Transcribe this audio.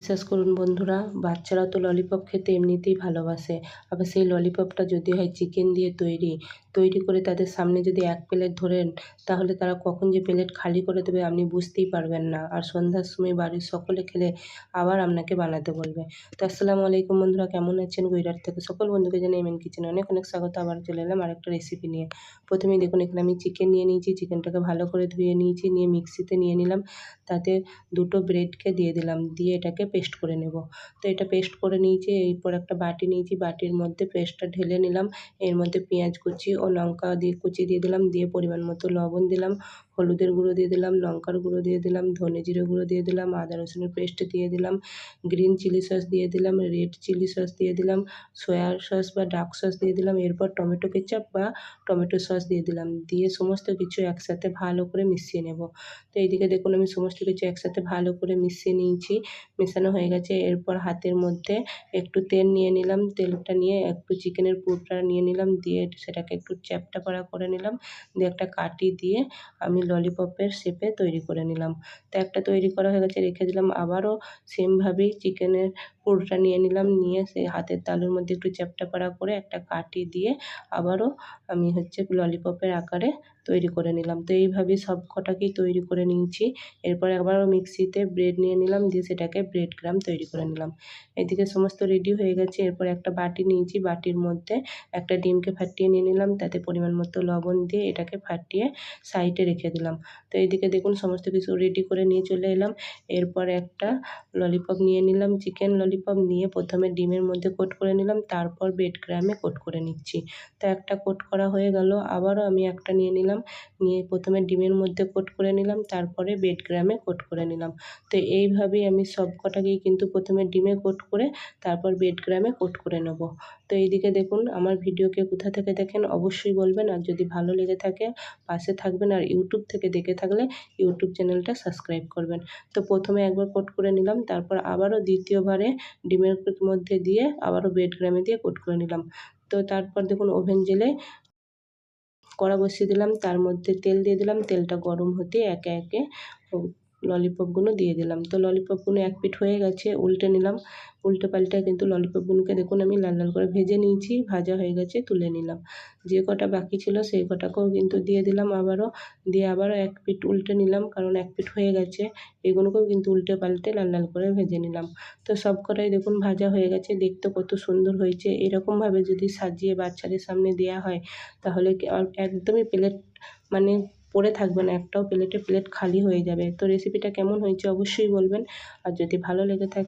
বিশ্বাস করুন বন্ধুরা, বাচ্চারা তো ললিপপ খেতে এমনিতেই ভালোবাসে। আবার সেই ললিপপটা যদি হয় চিকেন দিয়ে তৈরি করে তাদের সামনে যদি এক প্লেট ধরেন, তাহলে তারা কখন যে প্লেট খালি করে দেবে আপনি বুঝতেই পারবেন না। আর সন্ধ্যার সময় বাড়ির সকলে খেলে আবার আপনাকে বানাতে বলবে। তো আসসালামু আলাইকুম বন্ধুরা, কেমন আছেন? গুজরাট থেকে সকল বন্ধুকে জানাই এমএন কিচেনে অনেক অনেক স্বাগত। আবার চলে এলাম আরেকটা রেসিপি নিয়ে। প্রথমেই দেখুন, এখানে আমি চিকেন নিয়ে নিয়েছি। চিকেনটাকে ভালো করে ধুয়ে নিয়েছি, নিয়ে মিক্সিতে নিয়ে নিলাম। তাতে দুটো ব্রেডকে দিয়ে দিলাম, দিয়ে এটাকে পেস্ট করে নেব। তো এটা পেস্ট করে নিয়েছি। এরপর একটা বাটি নিয়েছি, বাটির মধ্যে পেস্টটা ঢেলে নিলাম। এর মধ্যে পেঁয়াজ কুচি ও লঙ্কা দিয়ে কুচি দিয়ে দিলাম, দিয়ে পরিমাণ মতো লবণ দিলাম, হলুদের গুঁড়ো দিয়ে দিলাম, লঙ্কার গুঁড়ো দিয়ে দিলাম, ধনে জিরে গুঁড়ো দিয়ে দিলাম, আদা রসুনের পেস্ট দিয়ে দিলাম, গ্রিন চিলি সস দিয়ে দিলাম, রেড চিলি সস দিয়ে দিলাম, সয়া সস বা ডার্ক সস দিয়ে দিলাম। এরপর টমেটো কেচাপ বা টমেটো সস দিয়ে দিলাম, দিয়ে সমস্ত কিছু একসাথে ভালো করে মিশিয়ে নেব। তো এইদিকে দেখুন, আমি সমস্ত কিছু একসাথে ভালো করে মিশিয়ে নিয়েছি। মেশানো হয়ে গেছে। এরপর হাতের মধ্যে একটু তেল নিয়ে নিলাম, তেলটা নিয়ে একটু চিকেনের পুরটা নিয়ে নিলাম, দিয়ে সেটাকে একটু চ্যাপ্টা করে নিলাম, দিয়ে একটা কাঠি দিয়ে আমি ললিপপের শেপে তৈরি করে নিলাম। তো একটা তৈরি করা হয়ে গেছে, রেখে দিলাম। আবারও সেমভাবেই চিকেনের পুরটা নিয়ে নিলাম, নিয়ে সেই হাতের তালুর মধ্যে একটু চ্যাপ্টা করে একটা কাঠি দিয়ে আবারও আমি ললিপপের আকারে তৈরি করে নিলাম। তো এইভাবেই সব কটাকেই তৈরি করে নিয়েছি। এরপর আবারও মিক্সিতে ব্রেড নিয়ে নিলাম, দিয়ে সেটাকে ব্রেড ক্রাম তৈরি করে নিলাম। এদিকে সমস্ত রেডি হয়ে গেছে। এরপর একটা বাটি নিয়েছি, বাটির মধ্যে একটা ডিমকে ফাটিয়ে নিয়ে নিলাম, তাতে পরিমাণ মতো লবণ দিয়ে এটাকে ফাটিয়ে সাইডে রেখে দিলাম। তো এইদিকে দেখুন, সমস্ত কিছু রেডি করে নিয়ে চলে এলাম। এরপর একটা ললিপপ নিয়ে নিলাম, চিকেন ললিপপ নিয়ে প্রথমে ডিমের মধ্যে কোট করে নিলাম, তারপর ব্রেড ক্রামে কোট করে নিচ্ছি। তো একটা কোট করা হয়ে গেল, আবারও আমি একটা নিয়ে নিলাম, নিয়ে প্রথমে ডিমের মধ্যে কোট করে নিলাম, তারপরে ব্রেড ক্রামে কোট করে নিলাম। তো এইভাবেই আমি সব কটাকেই কিন্তু প্রথমে ডিমে কোট করে তারপর ব্রেড ক্রামে কোট করে নেব। তো এইদিকে দেখুন, আমার ভিডিওকে কোথা থেকে দেখেন অবশ্যই বলবেন, আর যদি ভালো লেগে থাকে পাশে থাকবেন, আর ইউটিউব থেকে দেখে থাকলে ইউটিউব চ্যানেলটা সাবস্ক্রাইব করবেন। তো প্রথমে একবার কোট করে নিলাম, তারপর আবারও দ্বিতীয়বারে ডিমের মধ্যে দিয়ে আবারও ব্রেড ক্রামে দিয়ে কোট করে নিলাম। তো তারপর দেখুন, ওভেন জেলে কড়া বসিয়ে দিলাম, তার মধ্যে তেল দিয়ে দিলাম। তেলটা গরম হতে একে একে ললিপপগুলো দিয়ে দিলাম। তো ললিপপগুলো এক পিঠ হয়ে গেছে, উল্টে নিলাম। উল্টে পাল্টে কিন্তু ললিপপগুলোকে দেখুন আমি লাল লাল করে ভেজে নিয়েছি, ভাজা হয়ে গেছে, তুলে নিলাম। যে কটা বাকি ছিল সেই কটাকেও কিন্তু দিয়ে দিলাম আবারও, দিয়ে আবারও এক পিঠ উল্টে নিলাম, কারণ এক পিঠ হয়ে গেছে। এগুলোকেও কিন্তু উল্টে পাল্টে লাল লাল করে ভেজে নিলাম। তো সব কটাই দেখুন ভাজা হয়ে গেছে, দেখতে কত সুন্দর হয়েছে। এরকমভাবে যদি সাজিয়ে বাচ্চাদের সামনে দেওয়া হয়, তাহলে আর একদমই প্লেট মানে পড়ে থাকবে না, একটাও প্লেট খালি হয়ে যাবে। তো রেসিপিটা কেমন হয়েছে অবশ্যই বলবেন, আর যদি ভালো লেগে থাকে